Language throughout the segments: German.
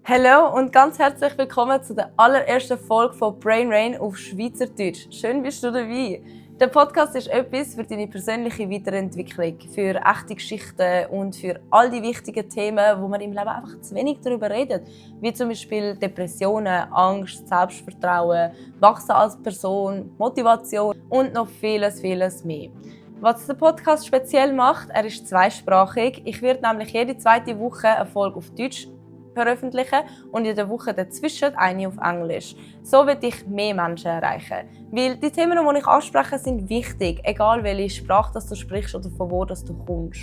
Hallo und ganz herzlich willkommen zu der allerersten Folge von Brain Rain auf Schweizerdeutsch. Schön bist du dabei. Der Podcast ist etwas für deine persönliche Weiterentwicklung, für echte Geschichten und für all die wichtigen Themen, wo man im Leben einfach zu wenig darüber redet, wie zum Beispiel Depressionen, Angst, Selbstvertrauen, Wachsen als Person, Motivation und noch vieles mehr. Was der Podcast speziell macht, er ist zweisprachig. Ich werde nämlich jede zweite Woche eine Folge auf Deutsch veröffentlichen und in der Woche dazwischen eine auf Englisch. So will ich mehr Menschen erreichen. Weil die Themen, die ich anspreche, sind wichtig, egal welche Sprache du sprichst oder von wo du kommst.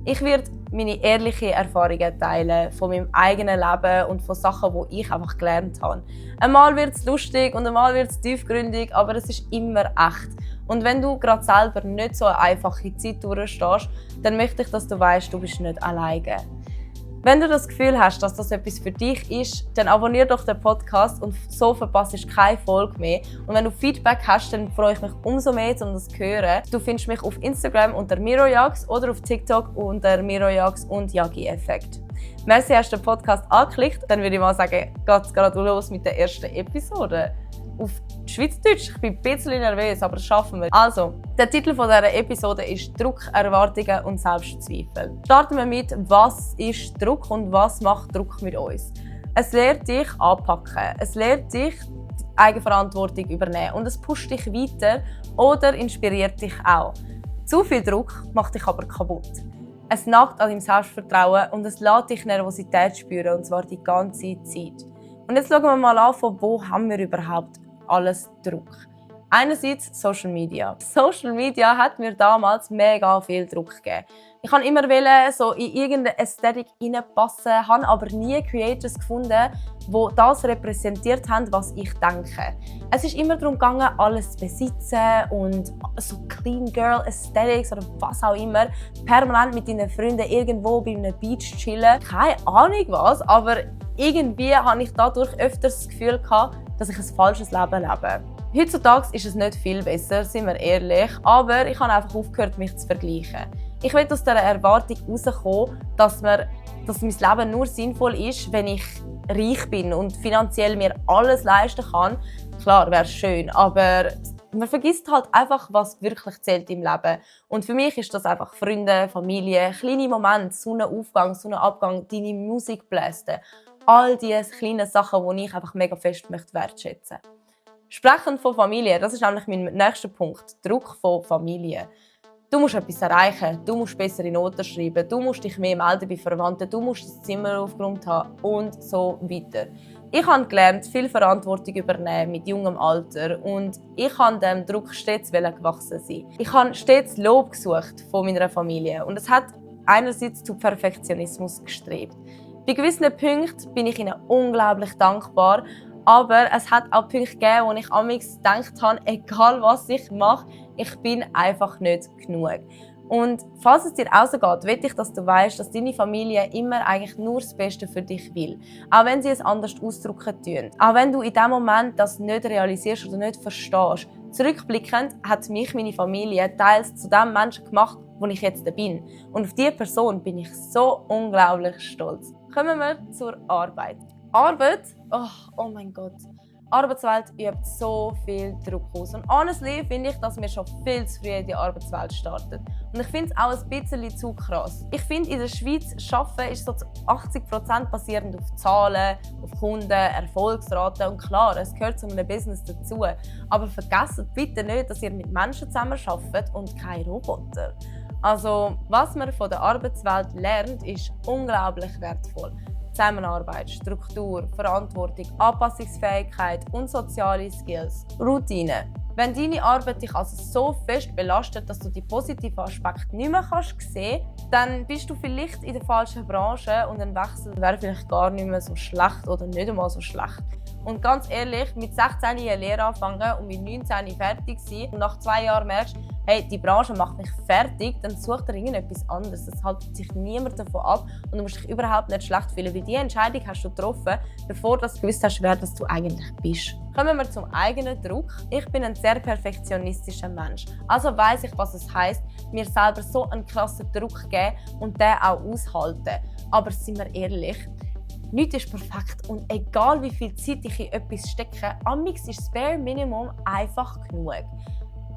Ich werde meine ehrlichen Erfahrungen teilen von meinem eigenen Leben und von Sachen, die ich einfach gelernt habe. Einmal wird es lustig und einmal wird es tiefgründig, aber es ist immer echt. Und wenn du gerade selber nicht so eine einfache Zeit durchstehst, dann möchte ich, dass du weißt, du bist nicht alleine. Wenn du das Gefühl hast, dass das etwas für dich ist, dann abonniere doch den Podcast und so verpasst du keine Folge mehr. Und wenn du Feedback hast, dann freue ich mich umso mehr, um das zu hören. Du findest mich auf Instagram unter mirojax oder auf TikTok unter mirojax und Yagi-Effekt. Merci, hast du den Podcast angeklickt. Dann würde ich mal sagen, geht's gerade los mit der ersten Episode. Auf Schweizerdeutsch. Ich bin ein bisschen nervös, aber das schaffen wir. Also, der Titel dieser Episode ist Druck, Erwartungen und Selbstzweifel. Starten wir mit, was ist Druck und was macht Druck mit uns? Es lehrt dich anpacken. Es lehrt dich die Eigenverantwortung übernehmen und es pusht dich weiter oder inspiriert dich auch. Zu viel Druck macht dich aber kaputt. Es nagt an deinem Selbstvertrauen und es lässt dich Nervosität spüren, und zwar die ganze Zeit. Und jetzt schauen wir mal an, von wo haben wir überhaupt alles Druck. Einerseits Social Media. Social Media hat mir damals mega viel Druck gegeben. Ich wollte immer so in irgendeine Ästhetik hineinpassen, habe aber nie Creators gefunden, die das repräsentiert haben, was ich denke. Es ist immer darum gegangen, alles zu besitzen und so Clean Girl Aesthetics oder was auch immer, permanent mit deinen Freunden irgendwo bei einem Beach chillen. Keine Ahnung was, aber irgendwie hatte ich dadurch öfters das Gefühl gehabt, dass ich ein falsches Leben lebe. Heutzutage ist es nicht viel besser, sind wir ehrlich, aber ich habe einfach aufgehört, mich zu vergleichen. Ich will aus dieser Erwartung herauskommen, dass mein Leben nur sinnvoll ist, wenn ich reich bin und finanziell mir alles leisten kann. Klar, wäre schön, aber man vergisst halt einfach, was wirklich zählt im Leben. Und für mich ist das einfach Freunde, Familie, kleine Momente, Sonnenaufgang, Sonnenabgang, deine Musik blästen. All diese kleinen Sachen, die ich einfach mega fest wertschätzen möchte. Sprechend von Familie, das ist nämlich mein nächster Punkt. Druck von Familie. Du musst etwas erreichen, du musst bessere Noten schreiben, du musst dich mehr melden bei Verwandten, du musst das Zimmer aufgeräumt haben und so weiter. Ich habe gelernt, viel Verantwortung übernehmen mit jungem Alter und ich habe dem Druck stets gewachsen sein. Ich habe stets Lob gesucht von meiner Familie und es hat einerseits zu Perfektionismus gestrebt. Bei gewissen Punkten bin ich ihnen unglaublich dankbar, aber es hat auch Punkte gegeben, wo ich amigs gedacht habe, egal was ich mache, ich bin einfach nicht genug. Und falls es dir auch so geht, will ich, dass du weißt, dass deine Familie immer eigentlich nur das Beste für dich will. Auch wenn sie es anders ausdrücken tun. Auch wenn du in dem Moment das nicht realisierst oder nicht verstehst. Zurückblickend hat mich meine Familie teils zu dem Menschen gemacht, wo ich jetzt bin. Und auf diese Person bin ich so unglaublich stolz. Kommen wir zur Arbeit. Arbeit, oh mein Gott. Die Arbeitswelt übt so viel Druck aus. Und honestly finde ich, dass wir schon viel zu früh in die Arbeitswelt starten. Und ich finde es auch ein bisschen zu krass. Ich finde, in der Schweiz arbeiten ist so zu 80% basierend auf Zahlen, auf Kunden, Erfolgsraten. Und klar, es gehört zu einem Business dazu. Aber vergesst bitte nicht, dass ihr mit Menschen zusammenarbeitet und keine Roboter. Also, was man von der Arbeitswelt lernt, ist unglaublich wertvoll. Zusammenarbeit, Struktur, Verantwortung, Anpassungsfähigkeit und soziale Skills. Routine. Wenn deine Arbeit dich also so fest belastet, dass du die positiven Aspekte nicht mehr sehen kannst, dann bist du vielleicht in der falschen Branche und ein Wechsel wäre vielleicht gar nicht mehr so schlecht oder nicht einmal so schlecht. Und ganz ehrlich, mit 16 eine Lehre anfangen und mit 19 fertig sein und nach 2 Jahren merkst, hey, die Branche macht mich fertig, dann such dir irgendetwas anderes. Es hält sich niemand davon ab und du musst dich überhaupt nicht schlecht fühlen, weil diese Entscheidung hast du getroffen, bevor du gewusst hast, wer du eigentlich bist. Kommen wir zum eigenen Druck. Ich bin ein sehr perfektionistischer Mensch. Also weiss ich, was es heisst, mir selber so einen krassen Druck geben und den auch aushalten. Aber sind wir ehrlich, Nichts ist perfekt und egal wie viel Zeit ich in etwas stecke, amigs ist das Bare Minimum einfach genug.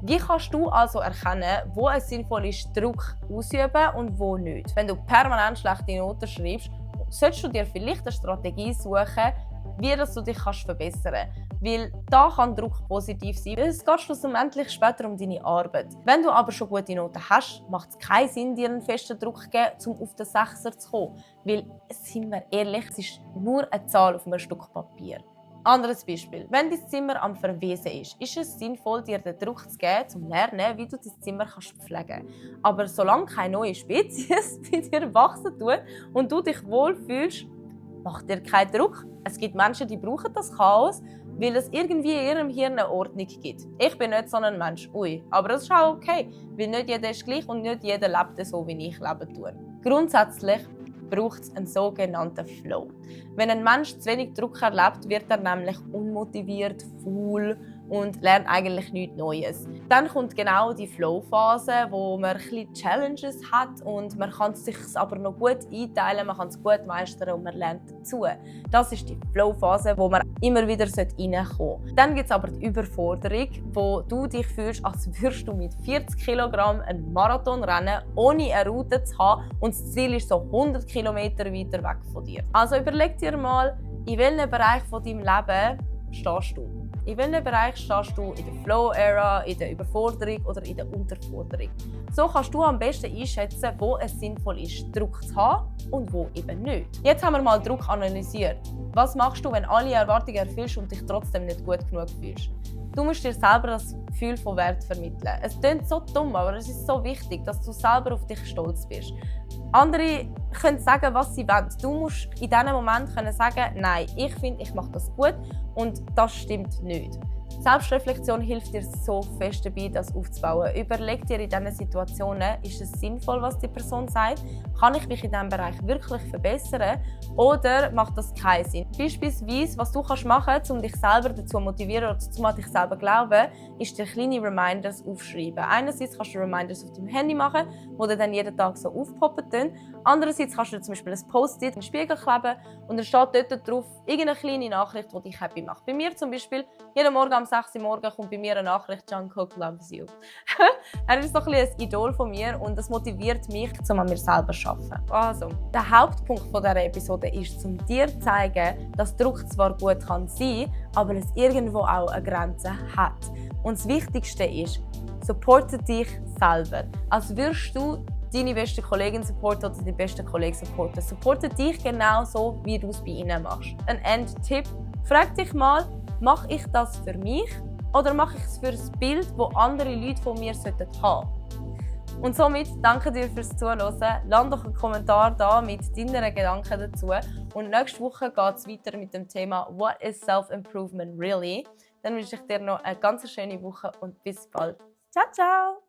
Wie kannst du also erkennen, wo es sinnvoll ist, Druck auszuüben und wo nicht? Wenn du permanent schlechte Noten schreibst, solltest du dir vielleicht eine Strategie suchen, wie du dich verbessern kannst. Weil da kann Druck positiv sein. Es geht schlussendlich später um deine Arbeit. Wenn du aber schon gute Noten hast, macht es keinen Sinn, dir einen festen Druck zu geben, um auf den Sechser zu kommen. Weil, sind wir ehrlich, es ist nur eine Zahl auf einem Stück Papier. Anderes Beispiel. Wenn dein Zimmer am Verwesen ist es sinnvoll, dir den Druck zu geben, um zu lernen, wie du dein Zimmer pflegen kannst. Aber solange keine neue Spezies bei dir wachsen tut und du dich wohlfühlst, macht dir keinen Druck. Es gibt Menschen, die brauchen das Chaos, weil es irgendwie in ihrem Hirn eine Ordnung gibt. Ich bin nicht so ein Mensch, aber das ist auch okay, weil nicht jeder ist gleich und nicht jeder lebt so, wie ich leben tue. Grundsätzlich braucht es einen sogenannten Flow. Wenn ein Mensch zu wenig Druck erlebt, wird er nämlich unmotiviert, faul und lernt eigentlich nichts Neues. Dann kommt genau die Flow-Phase, wo man ein bisschen Challenges hat und man kann es sich aber noch gut einteilen, man kann es gut meistern und man lernt dazu. Das ist die Flow-Phase, wo man immer wieder reinkommen sollte. Dann gibt es aber die Überforderung, wo du dich fühlst, als würdest du mit 40 Kilogramm einen Marathon rennen, ohne eine Route zu haben und das Ziel ist so 100 Kilometer weiter weg von dir. Also überleg dir mal, in welchem Bereich von deinem Leben stehst du. In welchem Bereich stehst du in der Flow-Ära, in der Überforderung oder in der Unterforderung? So kannst du am besten einschätzen, wo es sinnvoll ist, Druck zu haben und wo eben nicht. Jetzt haben wir mal Druck analysiert. Was machst du, wenn alle Erwartungen erfüllst und dich trotzdem nicht gut genug fühlst? Du musst dir selber das Gefühl von Wert vermitteln. Es klingt so dumm, aber es ist so wichtig, dass du selber auf dich stolz bist. Andere können sagen, was sie wollen. Du musst in diesem Moment sagen, nein, ich finde, ich mache das gut und das stimmt nicht. Selbstreflexion hilft dir so fest dabei, das aufzubauen. Überleg dir in diesen Situationen, ist es sinnvoll, was die Person sagt? Kann ich mich in diesem Bereich wirklich verbessern? Oder macht das keinen Sinn? Beispielsweise, was du machen kannst, um dich selber dazu zu motivieren oder an dich selber glauben, ist dir kleine Reminders aufschreiben. Einerseits kannst du Reminders auf deinem Handy machen, die dann jeden Tag so aufpoppen. Andererseits kannst du zum Beispiel ein Post-it in den Spiegel kleben und dann steht dort drauf irgendeine kleine Nachricht, die dich happy macht. Bei mir zum Beispiel, jeden Morgen um 6 Uhr morgens kommt bei mir eine Nachricht, Jungkook loves you. Er ist so ein Idol von mir und das motiviert mich, um an mir selber zu arbeiten. Also, der Hauptpunkt dieser Episode ist, um dir zu zeigen, dass Druck zwar gut sein kann, aber es irgendwo auch eine Grenze hat. Und das Wichtigste ist, supporte dich selber. Als würdest du deine beste Kollegin supporten oder deinen besten Kollegen supporten. Supporte dich genau so, wie du es bei ihnen machst. Ein Endtipp: Frag dich mal, mache ich das für mich oder mache ich es für das Bild, das andere Leute von mir haben sollten? Und somit danke dir fürs Zuhören. Lass doch einen Kommentar da mit deinen Gedanken dazu. Und nächste Woche geht es weiter mit dem Thema What is Self-Improvement really? Dann wünsche ich dir noch eine ganz schöne Woche und bis bald. Ciao, ciao!